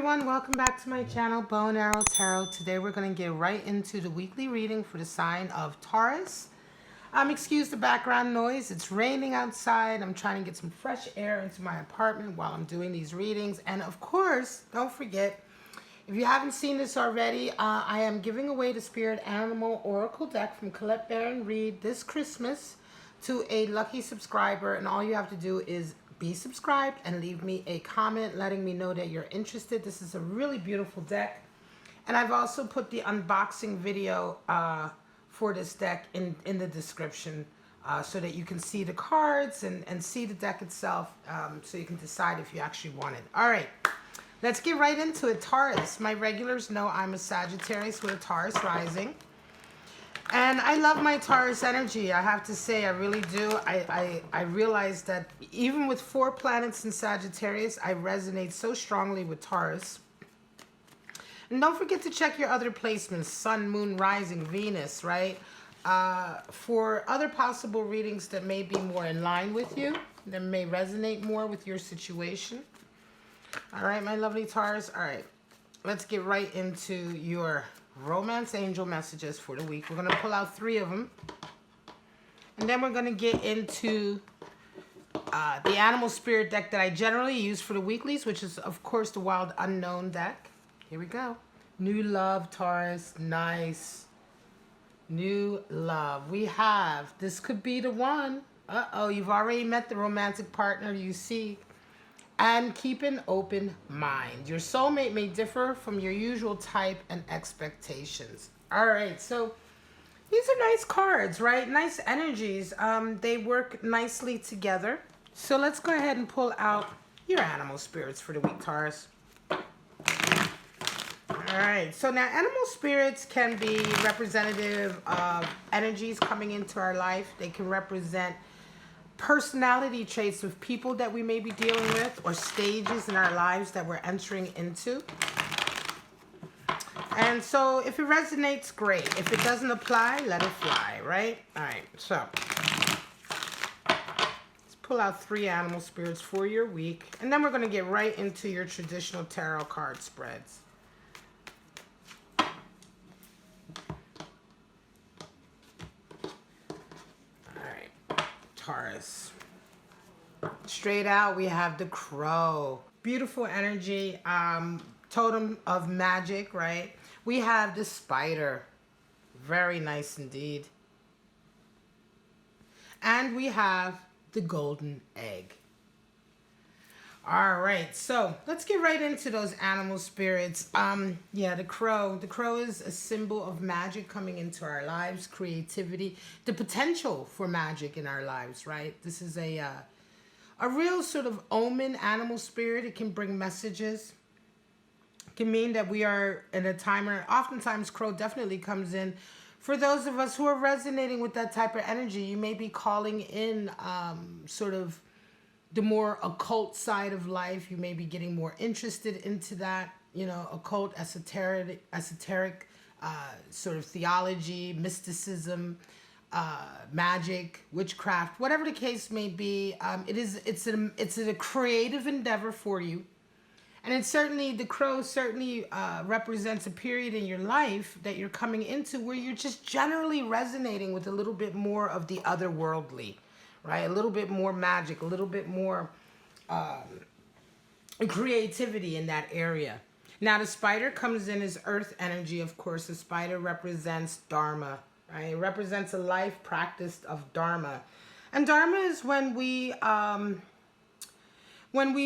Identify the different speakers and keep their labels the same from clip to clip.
Speaker 1: everyone, welcome back to my channel, Bow and Arrow Tarot. Today we're going to get right into the weekly reading for the sign of Taurus. Excuse the background noise, it's raining outside. I'm trying to get some fresh air into my apartment while I'm doing these readings. And of course, don't forget, if you haven't seen this already, I am giving away the Spirit Animal Oracle deck from Colette Baron Reed this Christmas to a lucky subscriber. And all you have to do is be subscribed and leave me a comment letting me know that you're interested. This is a really beautiful deck, and I've also put the unboxing video for this deck in the description so that you can see the cards and see the deck itself, so you can decide if you actually want it. All right, let's get right into it. Taurus, my regulars know I'm a Sagittarius with a Taurus rising. And I love my Taurus energy. I have to say, I really do. I realize that even with 4 planets in Sagittarius, I resonate so strongly with Taurus. And don't forget to check your other placements, Sun, Moon, Rising, Venus, right? For other possible readings that may be more in line with you, that may resonate more with your situation. All right, my lovely Taurus. All right, let's get right into your romance angel messages for the week. We're going to pull out 3 of them, and then we're going to get into the animal spirit deck that I generally use for the weeklies, which is of course the Wild Unknown deck. Here we go. New love, Taurus. Nice. New love. We have, this could be the one. You've already met the romantic partner you seek. And keep an open mind. Your soulmate may differ from your usual type and expectations. All right, so these are nice cards, right? Nice energies. They work nicely together. So let's go ahead and pull out your animal spirits for the week, Taurus. All right, so now animal spirits can be representative of energies coming into our life. They can represent personality traits of people that we may be dealing with, or stages in our lives that we're entering into. And so if it resonates, great. If it doesn't apply, let it fly, right? All right, so let's pull out 3 animal spirits for your week, and then we're going to get right into your traditional tarot card spreads. Taurus. Straight out, we have the crow. Beautiful energy, totem of magic, right? We have the spider. Very nice indeed. And we have the golden egg. All right, so let's get right into those animal spirits. Yeah, the crow. The crow is a symbol of magic coming into our lives, creativity, the potential for magic in our lives, right? This is a real sort of omen animal spirit. It can bring messages. It can mean that we are in a time where oftentimes crow definitely comes in. For those of us who are resonating with that type of energy, you may be calling in sort of the more occult side of life. You may be getting more interested into that, you know, occult, esoteric sort of theology, mysticism, magic, witchcraft, whatever the case may be. It's a creative endeavor for you. And it's certainly, the crow certainly represents a period in your life that you're coming into where you're just generally resonating with a little bit more of the otherworldly. Right, a little bit more magic, a little bit more creativity in that area. Now, the spider comes in as earth energy, of course. The spider represents Dharma, right? It represents a life practiced of Dharma. And Dharma is when we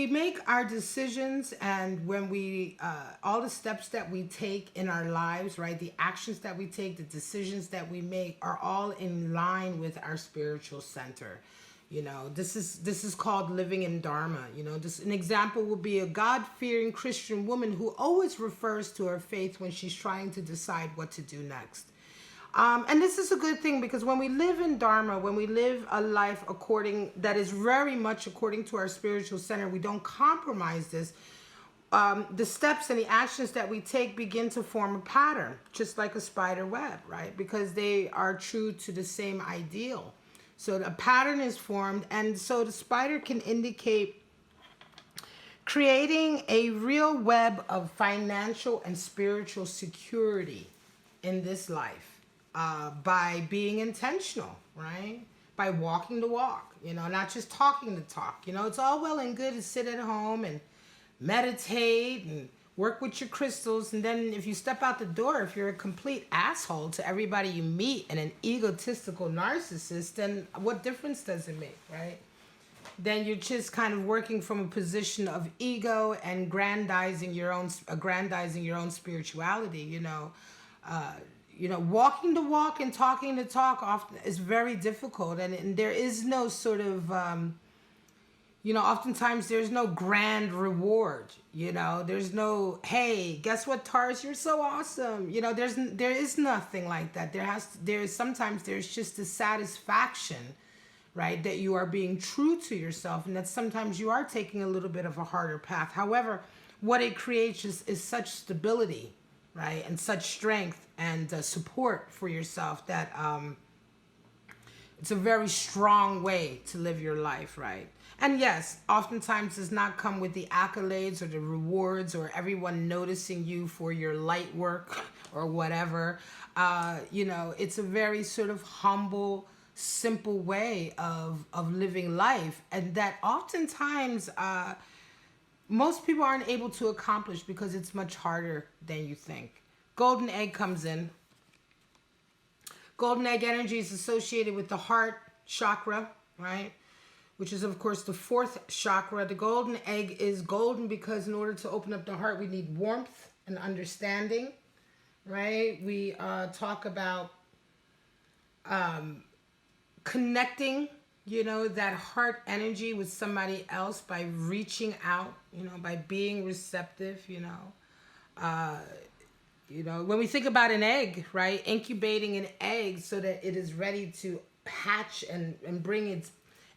Speaker 1: make our decisions, and when we, all the steps that we take in our lives, right? The actions that we take, the decisions that we make are all in line with our spiritual center. You know, this is called living in Dharma. You know, an example would be a God-fearing Christian woman who always refers to her faith when she's trying to decide what to do next. And this is a good thing, because when we live in Dharma, when we live a life that is very much according to our spiritual center, we don't compromise this. The steps and the actions that we take begin to form a pattern, just like a spider web, right? Because they are true to the same ideal. So a pattern is formed, and so the spider can indicate creating a real web of financial and spiritual security in this life by being intentional, right? By walking the walk, you know, not just talking the talk. You know, it's all well and good to sit at home and meditate and work with your crystals, and then if you step out the door, if you're a complete asshole to everybody you meet and an egotistical narcissist, then what difference does it make, right? Then you're just kind of working from a position of ego and aggrandizing your own spirituality. You know, walking the walk and talking the talk often is very difficult, and there is no sort of oftentimes there's no grand reward. You know, there's no, hey, guess what, Taurus, you're so awesome. You know, there is nothing like that. Sometimes there's just a satisfaction, right, that you are being true to yourself, and that sometimes you are taking a little bit of a harder path. However, what it creates is such stability, right, and such strength and support for yourself that it's a very strong way to live your life, right? And yes, oftentimes does not come with the accolades or the rewards or everyone noticing you for your light work or whatever. It's a very sort of humble, simple way of living life, and that oftentimes most people aren't able to accomplish because it's much harder than you think. Golden egg comes in. Golden egg energy is associated with the heart chakra, right? Which is, of course, the fourth chakra. The golden egg is golden because in order to open up the heart, we need warmth and understanding, right? We talk about connecting, that heart energy with somebody else by reaching out, by being receptive, when we think about an egg, right? Incubating an egg so that it is ready to hatch and bring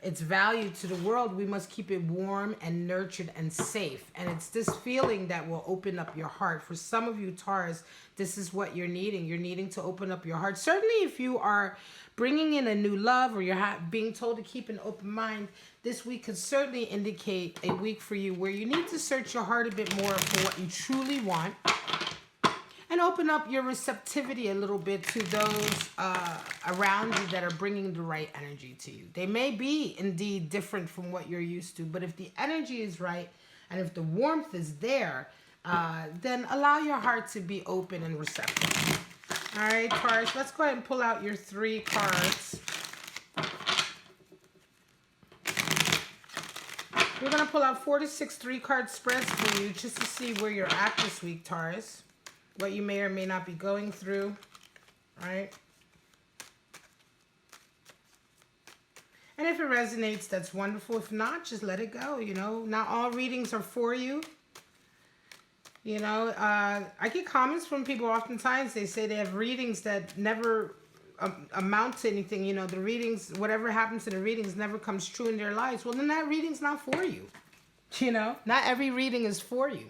Speaker 1: its value to the world, we must keep it warm and nurtured and safe. And it's this feeling that will open up your heart. For some of you, Taurus, this is what you're needing. You're needing to open up your heart. Certainly if you are bringing in a new love or you're being told to keep an open mind, this week could certainly indicate a week for you where you need to search your heart a bit more for what you truly want, and open up your receptivity a little bit to those around you that are bringing the right energy to you. They may be indeed different from what you're used to, but if the energy is right and if the warmth is there, then allow your heart to be open and receptive. All right, Taurus, let's go ahead and pull out your 3 cards. We're going to pull out 4 to 6 3-card spreads for you just to see where you're at this week, Taurus. What you may or may not be going through, right? And if it resonates, that's wonderful. If not, just let it go, Not all readings are for you. I get comments from people oftentimes. They say they have readings that never amount to anything. The readings, whatever happens to the readings never comes true in their lives. Well, then that reading's not for you. Not every reading is for you.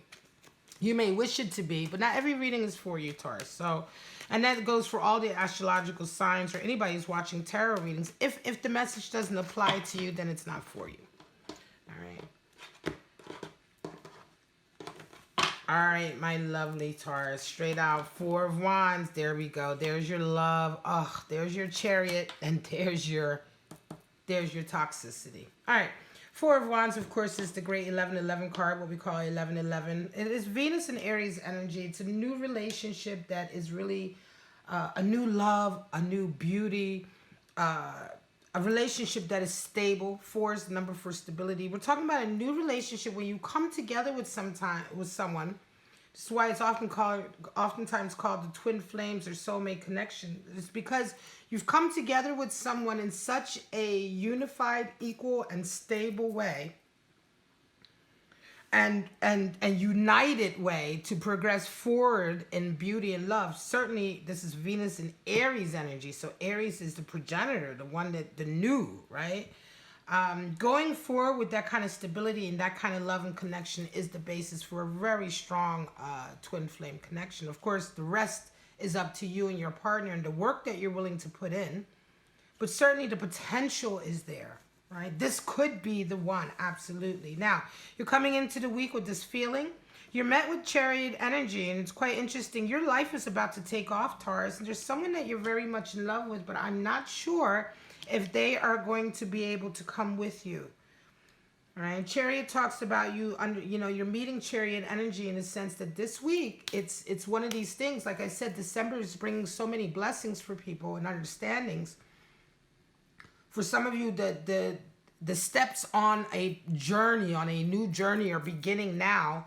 Speaker 1: You may wish it to be, but not every reading is for you, Taurus. So, and that goes for all the astrological signs or anybody who's watching tarot readings. If the message doesn't apply to you, then it's not for you. All right. All right, my lovely Taurus. Straight out, 4 of Wands. There we go. There's your love. Oh, there's your Chariot, and there's your toxicity. All right. 4 of Wands, of course, is the great 1111 card, what we call 1111. It is Venus and Aries energy. It's a new relationship that is really a new love, a new beauty, a relationship that is stable. 4 is the number for stability. We're talking about a new relationship when you come together with someone. This is why it's oftentimes called the twin flames or soulmate connection. It's because you've come together with someone in such a unified, equal, and stable way, and united way to progress forward in beauty and love. Certainly, this is Venus and Aries energy. So Aries is the progenitor, the one the new, right? Going forward with that kind of stability and that kind of love and connection is the basis for a very strong twin flame connection. Of course, the rest is up to you and your partner and the work that you're willing to put in. But certainly the potential is there. right? This could be the one, absolutely. Now, you're coming into the week with this feeling. You're met with Chariot energy, and it's quite interesting. Your life is about to take off, Taurus, and there's someone that you're very much in love with, but I'm not sure if they are going to be able to come with you. All right, Chariot talks about you under, you're meeting Chariot energy in the sense that this week it's one of these things. Like I said, December is bringing so many blessings for people and understandings. For some of you, the steps on a journey, on a new journey, are beginning now.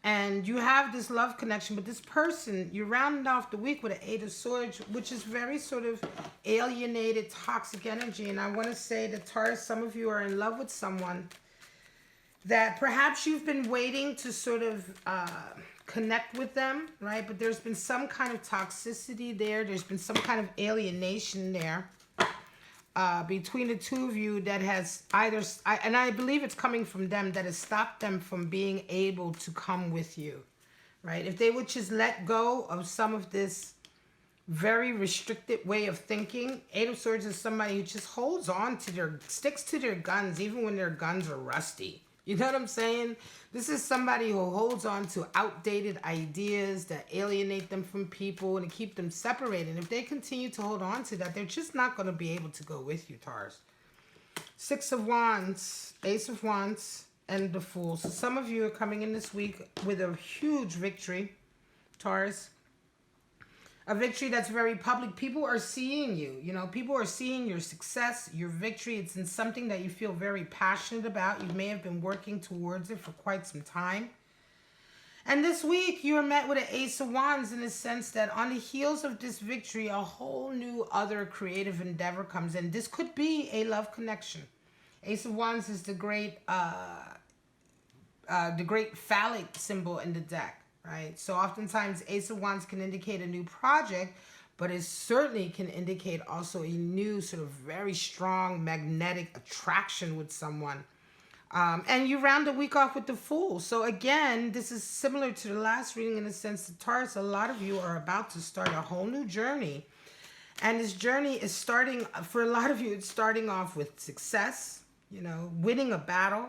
Speaker 1: And you have this love connection, but this person, you're rounding off the week with an 8 of Swords, which is very sort of alienated, toxic energy. And I want to say that, Taurus, some of you are in love with someone that perhaps you've been waiting to sort of connect with them, right? But there's been some kind of toxicity there. There's been some kind of alienation there. Between the two of you that has either, and I believe it's coming from them, that has stopped them from being able to come with you, right? If they would just let go of some of this very restricted way of thinking. 8 of Swords is somebody who just holds on to sticks to their guns, even when their guns are rusty. You know what I'm saying? This is somebody who holds on to outdated ideas that alienate them from people and to keep them separated. If they continue to hold on to that, they're just not going to be able to go with you, Taurus. 6 of Wands, Ace of Wands, and the Fool. So some of you are coming in this week with a huge victory, Taurus. A victory that's very public. People are seeing you. People are seeing your success, your victory. It's in something that you feel very passionate about. You may have been working towards it for quite some time. And this week, you are met with an Ace of Wands in the sense that on the heels of this victory, a whole new other creative endeavor comes in. This could be a love connection. Ace of Wands is the great phallic symbol in the deck. Right? So oftentimes Ace of Wands can indicate a new project, but it certainly can indicate also a new sort of very strong magnetic attraction with someone. And you round the week off with the Fool. So again, this is similar to the last reading in the sense that, Taurus, a lot of you are about to start a whole new journey. And this journey is starting, for a lot of you, it's starting off with success, winning a battle.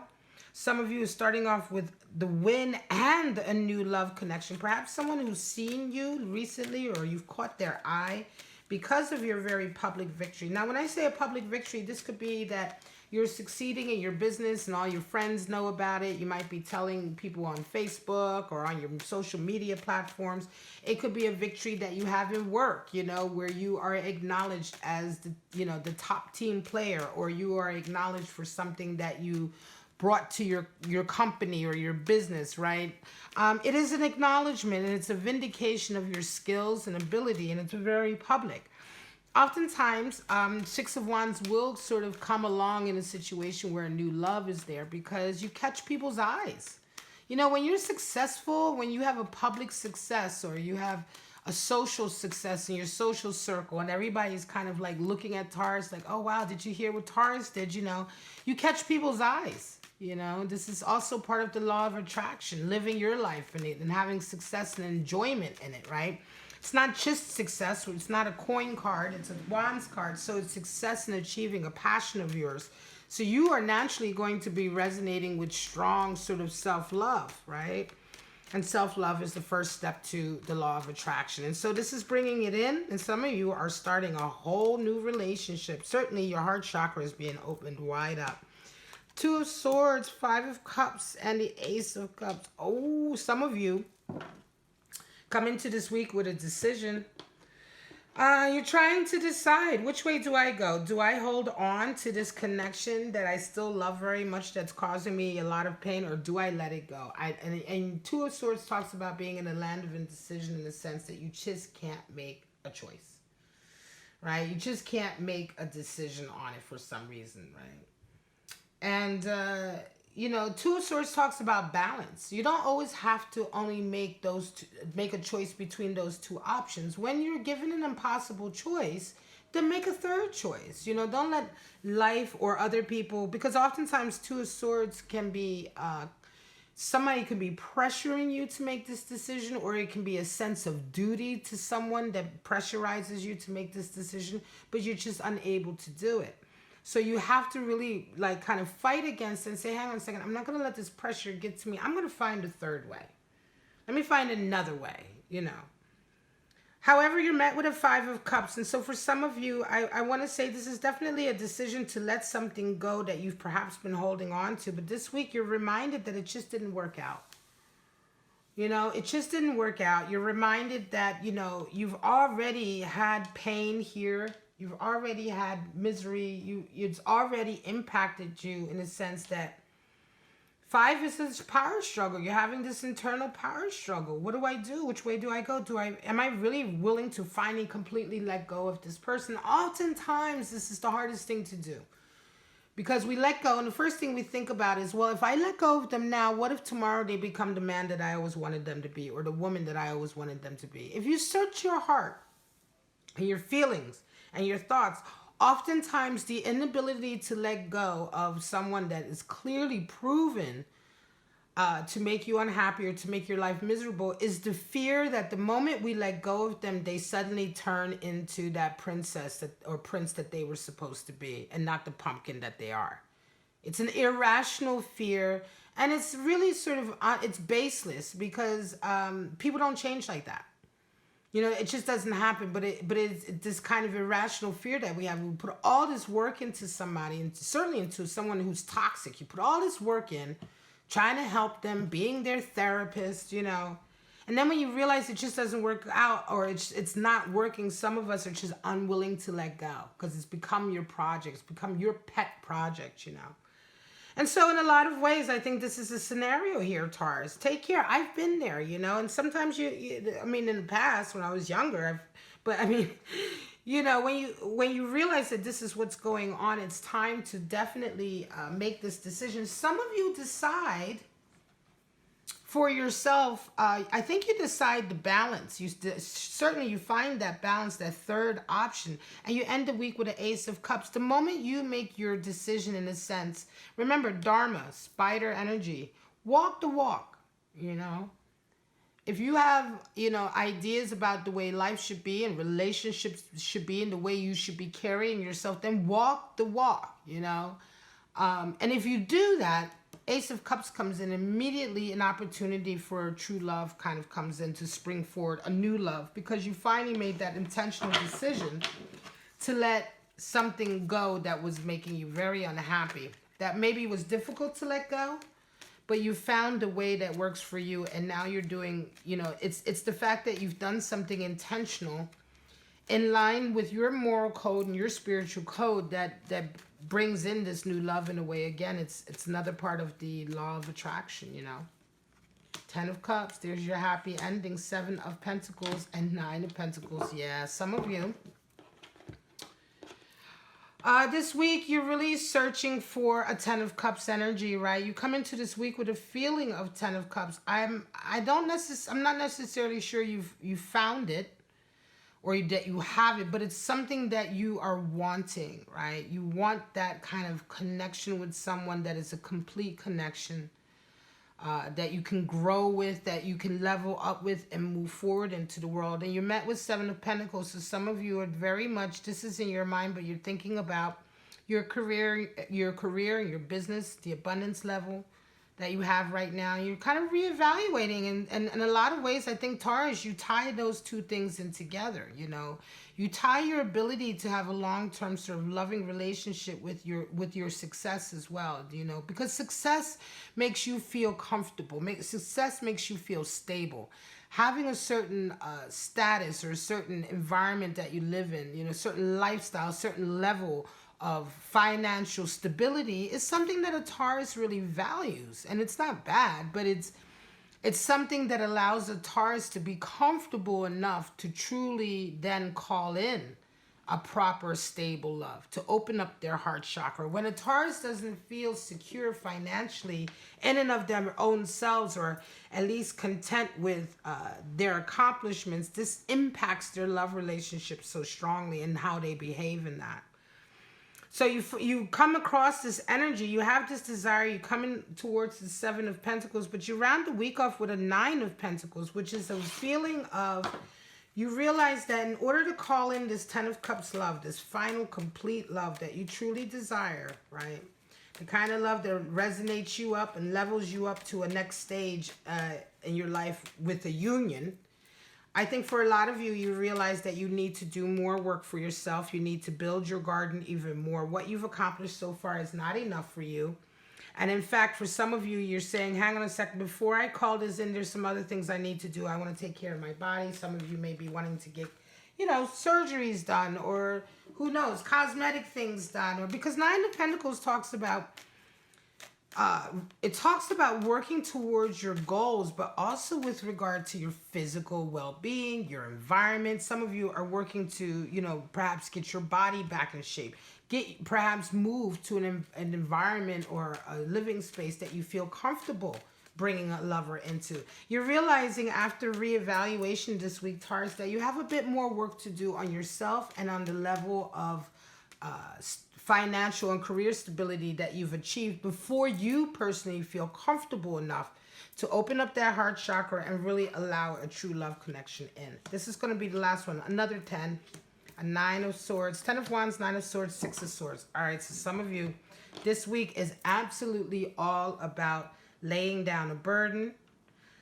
Speaker 1: Some of you are starting off with the win and a new love connection. Perhaps someone who's seen you recently or you've caught their eye because of your very public victory. Now, when I say a public victory, this could be that you're succeeding in your business and all your friends know about it. You might be telling people on Facebook or on your social media platforms. It could be a victory that you have in work, where you are acknowledged as the top team player, or you are acknowledged for something that you brought to your company or your business, right? It is an acknowledgement, and it's a vindication of your skills and ability, and it's very public. Oftentimes, 6 of Wands will sort of come along in a situation where a new love is there because you catch people's eyes. When you're successful, when you have a public success or you have a social success in your social circle and everybody's kind of like looking at Taurus like, oh, wow, did you hear what Taurus did? You catch people's eyes. This is also part of the law of attraction, living your life in it and having success and enjoyment in it, right? It's not just success. It's not a coin card. It's a Wands card. So it's success in achieving a passion of yours. So you are naturally going to be resonating with strong sort of self-love, right? And self-love is the first step to the law of attraction. And so this is bringing it in. And some of you are starting a whole new relationship. Certainly your heart chakra is being opened wide up. 2 of Swords, 5 of Cups, and the Ace of Cups. Oh, some of you come into this week with a decision. You're trying to decide, which way do I go? Do I hold on to this connection that I still love very much that's causing me a lot of pain, or do I let it go? And 2 of Swords talks about being in a land of indecision in the sense that you just can't make a choice, right? You just can't make a decision on it for some reason, right? And, 2 of Swords talks about balance. You don't always have to only make a choice between those two options. When you're given an impossible choice, then make a third choice. Don't let life or other people, because oftentimes 2 of Swords can be, somebody could be pressuring you to make this decision, or it can be a sense of duty to someone that pressurizes you to make this decision, but you're just unable to do it. So you have to really like kind of fight against and say, hang on a second, I'm not going to let this pressure get to me. I'm going to find a third way. Let me find another way, you know. However, you're met with a 5 of Cups. And so for some of you, I want to say this is definitely a decision to let something go that you've perhaps been holding on to. But this week, you're reminded that it just didn't work out. You know, it just didn't work out. You're reminded that, you know, you've already had pain here. You've already had misery. It's already impacted you in a sense that 5 is this power struggle. You're having this internal power struggle. What do I do? Which way do I go? Am I really willing to finally completely let go of this person? Oftentimes, this is the hardest thing to do. Because we let go, and the first thing we think about is, well, if I let go of them now, what if tomorrow they become the man that I always wanted them to be, or the woman that I always wanted them to be? If you search your heart and your feelings and your thoughts, oftentimes the inability to let go of someone that is clearly proven to make you unhappy or to make your life miserable is the fear that the moment we let go of them, they suddenly turn into that princess or prince that they were supposed to be and not the pumpkin that they are. It's an irrational fear, and it's really sort of, it's baseless because people don't change like that. You know, it just doesn't happen, but it's this kind of irrational fear that we have. We put all this work into somebody, and certainly into someone who's toxic. You put all this work in, trying to help them, being their therapist, you know. And then when you realize it just doesn't work out, or it's not working, some of us are just unwilling to let go because it's become your project. It's become your pet project, you know. And so in a lot of ways, I think this is a scenario here, Taurus. Take care. I've been there, you know, and sometimes I mean, in the past when I was younger, but I mean, you know, when you realize that this is what's going on, it's time to definitely make this decision. Some of you decide for yourself, I think you decide the balance. Certainly you find that balance, that third option, and you end the week with an Ace of Cups. The moment you make your decision, in a sense, remember Dharma, spider energy, walk the walk, you know. If you have, you know, ideas about the way life should be and relationships should be and the way you should be carrying yourself, then walk the walk, you know. And if you do that, Ace of Cups comes in immediately, an opportunity for true love kind of comes in to spring forward, a new love, because you finally made that intentional decision to let something go that was making you very unhappy, that maybe was difficult to let go, but you found a way that works for you, and now you're doing, you know, it's the fact that you've done something intentional in line with your moral code and your spiritual code that brings in this new love in a way. Again, it's another part of the law of attraction, you know. 10 of Cups, there's your happy ending. 7 of Pentacles and 9 of Pentacles. Yeah, some of you. This week, you're really searching for a 10 of Cups energy, right? You come into this week with a feeling of 10 of Cups. I'm not necessarily sure you've found it, or that you have it, but it's something that you are wanting, right? You want that kind of connection with someone that is a complete connection, that you can grow with, that you can level up with and move forward into the world. And you're met with 7 of Pentacles, so some of you are very much, this is in your mind, but you're thinking about your career, your business, the abundance level that you have right now. You're kind of reevaluating, and in a lot of ways, I think, Taurus, you tie those two things in together, you know. You tie your ability to have a long-term sort of loving relationship with your success as well, you know, because success makes you feel comfortable. Success makes you feel stable. Having a certain status or a certain environment that you live in, you know, certain lifestyle, certain level of financial stability is something that a Taurus really values. And it's not bad, but it's something that allows a Taurus to be comfortable enough to truly then call in a proper, stable love, to open up their heart chakra. When a Taurus doesn't feel secure financially in and of their own selves, or at least content with their accomplishments, this impacts their love relationship so strongly and how they behave in that. So you come across this energy, you have this desire, you come in towards the 7 of Pentacles, but you round the week off with a 9 of Pentacles, which is a feeling of You realize that in order to call in this Ten of Cups love, this final complete love that you truly desire, right? The kind of love that resonates you up and levels you up to a next stage in your life with a union. I think for a lot of you, you realize that you need to do more work for yourself. You need to build your garden even more. What you've accomplished so far is not enough for you. And in fact, for some of you, you're saying, hang on a second, before I call this in, there's some other things I need to do. I want to take care of my body. Some of you may be wanting to get, you know, surgeries done, or who knows, cosmetic things done. Or because Nine of Pentacles talks about, it talks about working towards your goals, but also with regard to your physical well-being, your environment. Some of you are working to, you know, perhaps get your body back in shape. Perhaps move to an environment or a living space that you feel comfortable bringing a lover into. You're realizing after reevaluation this week, Taurus, that you have a bit more work to do on yourself and on the level of financial and career stability that you've achieved before you personally feel comfortable enough to open up that heart chakra and really allow a true love connection in. This is going to be the last one. Another 10. A Nine of Swords, 10 of Wands, 9 of Swords, 6 of Swords. All right, so some of you, this week is absolutely all about laying down a burden,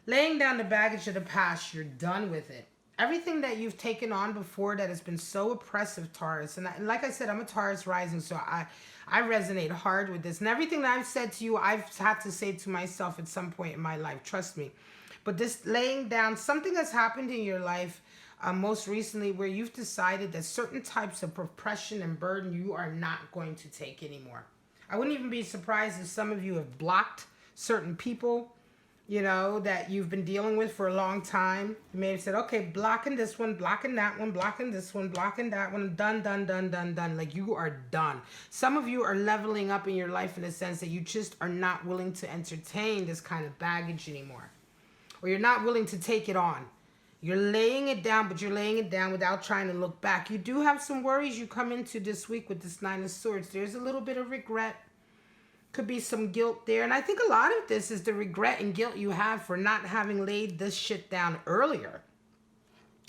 Speaker 1: laying down the baggage of the past. You're done with it. Everything that you've taken on before that has been so oppressive, Taurus. And like I said, I'm a Taurus rising, so I resonate hard with this. And everything that I've said to you, I've had to say to myself at some point in my life. Trust me. But this laying down, something has happened in your life most recently where you've decided that certain types of oppression and burden you are not going to take anymore. I wouldn't even be surprised if some of you have blocked certain people, you know, that you've been dealing with for a long time. You may have said, okay, blocking this one, blocking that one, blocking this one, blocking that one, done, done, done, done, done. Like you are done. Some of you are leveling up in your life in the sense that you just are not willing to entertain this kind of baggage anymore. Or you're not willing to take it on. You're laying it down, but you're laying it down without trying to look back. You do have some worries you come into this week with this Nine of Swords. There's a little bit of regret. Could be some guilt there. And I think a lot of this is the regret and guilt you have for not having laid this shit down earlier.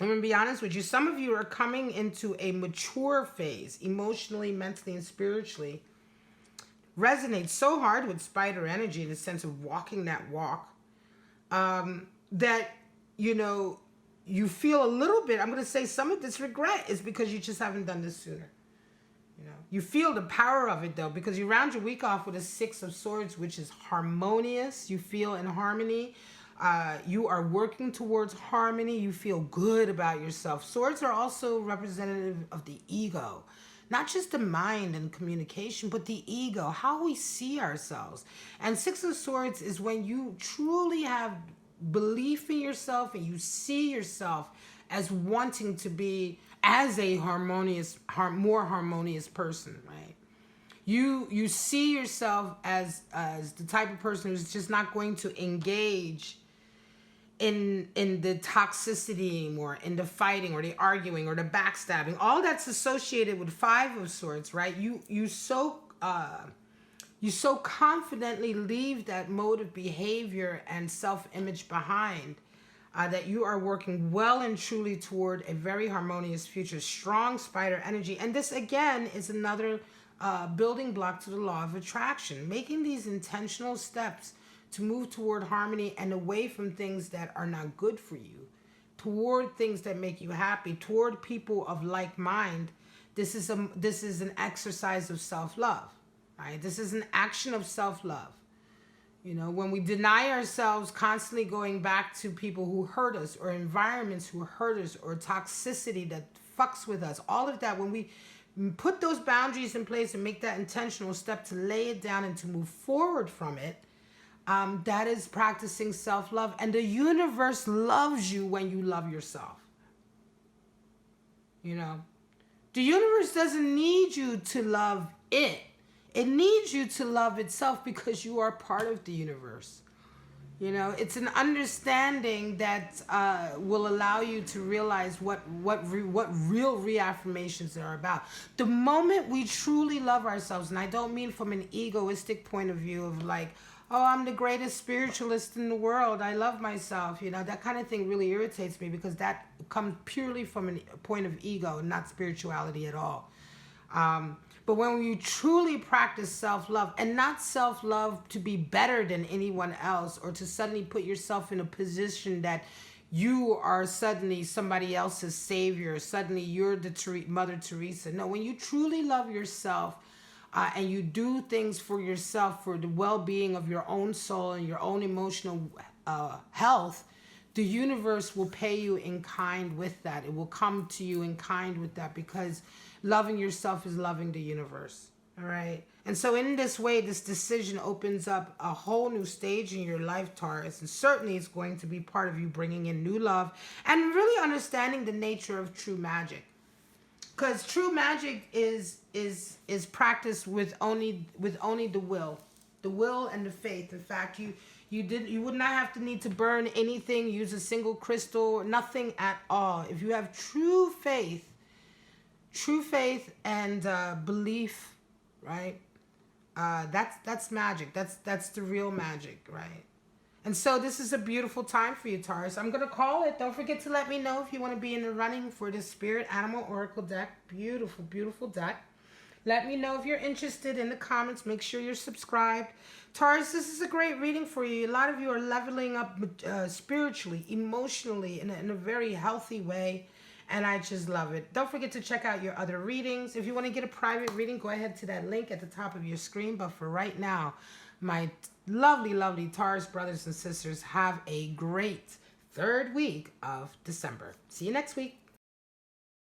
Speaker 1: I'm going to be honest with you. Some of you are coming into a mature phase, emotionally, mentally, and spiritually. Resonates so hard with spider energy in the sense of walking that walk. That, you know, you feel a little bit, I'm going to say some of this regret is because you just haven't done this sooner. You know, you feel the power of it though, because you round your week off with a 6 of Swords, which is harmonious. You feel in harmony. You are working towards harmony. You feel good about yourself. Swords are also representative of the ego, not just the mind and communication, but the ego, how we see ourselves. And 6 of Swords is when you truly have belief in yourself and you see yourself as wanting to be as a harmonious, more harmonious person, right? You see yourself as the type of person who's just not going to engage in the toxicity anymore, in the fighting or the arguing or the backstabbing. All that's associated with 5 of Swords, right? You so confidently leave that mode of behavior and self-image behind that you are working well and truly toward a very harmonious future. Strong spider energy. And this, again, is another building block to the law of attraction. Making these intentional steps to move toward harmony and away from things that are not good for you, toward things that make you happy, toward people of like mind. This is an exercise of self-love. Right? This is an action of self-love. You know, when we deny ourselves constantly going back to people who hurt us or environments who hurt us or toxicity that fucks with us, all of that, when we put those boundaries in place and make that intentional step to lay it down and to move forward from it, that is practicing self-love. And the universe loves you when you love yourself. You know, the universe doesn't need you to love it. It needs you to love itself because you are part of the universe. You know, it's an understanding that will allow you to realize what real reaffirmations are about. The moment we truly love ourselves, and I don't mean from an egoistic point of view of like, oh, I'm the greatest spiritualist in the world, I love myself. You know, that kind of thing really irritates me because that comes purely from a point of ego, not spirituality at all. But when you truly practice self-love, and not self-love to be better than anyone else or to suddenly put yourself in a position that you are suddenly somebody else's savior, suddenly you're the Mother Teresa. No, when you truly love yourself, and you do things for yourself, for the well-being of your own soul and your own emotional health, the universe will pay you in kind with that. It will come to you in kind with that, because loving yourself is loving the universe. All right. And so in this way, this decision opens up a whole new stage in your life, Taurus. And certainly it's going to be part of you bringing in new love and really understanding the nature of true magic. Because true magic is practiced with only the will and the faith. In fact, you would not have to need to burn anything, use a single crystal, nothing at all. If you have true faith and belief, right? That's magic. That's the real magic, right? And so this is a beautiful time for you, Taurus. I'm going to call it. Don't forget to let me know if you want to be in the running for the Spirit Animal Oracle deck. Beautiful, beautiful deck. Let me know if you're interested in the comments. Make sure you're subscribed. Taurus, this is a great reading for you. A lot of you are leveling up spiritually, emotionally, in a very healthy way. And I just love it. Don't forget to check out your other readings. If you want to get a private reading, go ahead to that link at the top of your screen. But for right now, my lovely, lovely Taurus brothers and sisters, have a great third week of December. See you next week.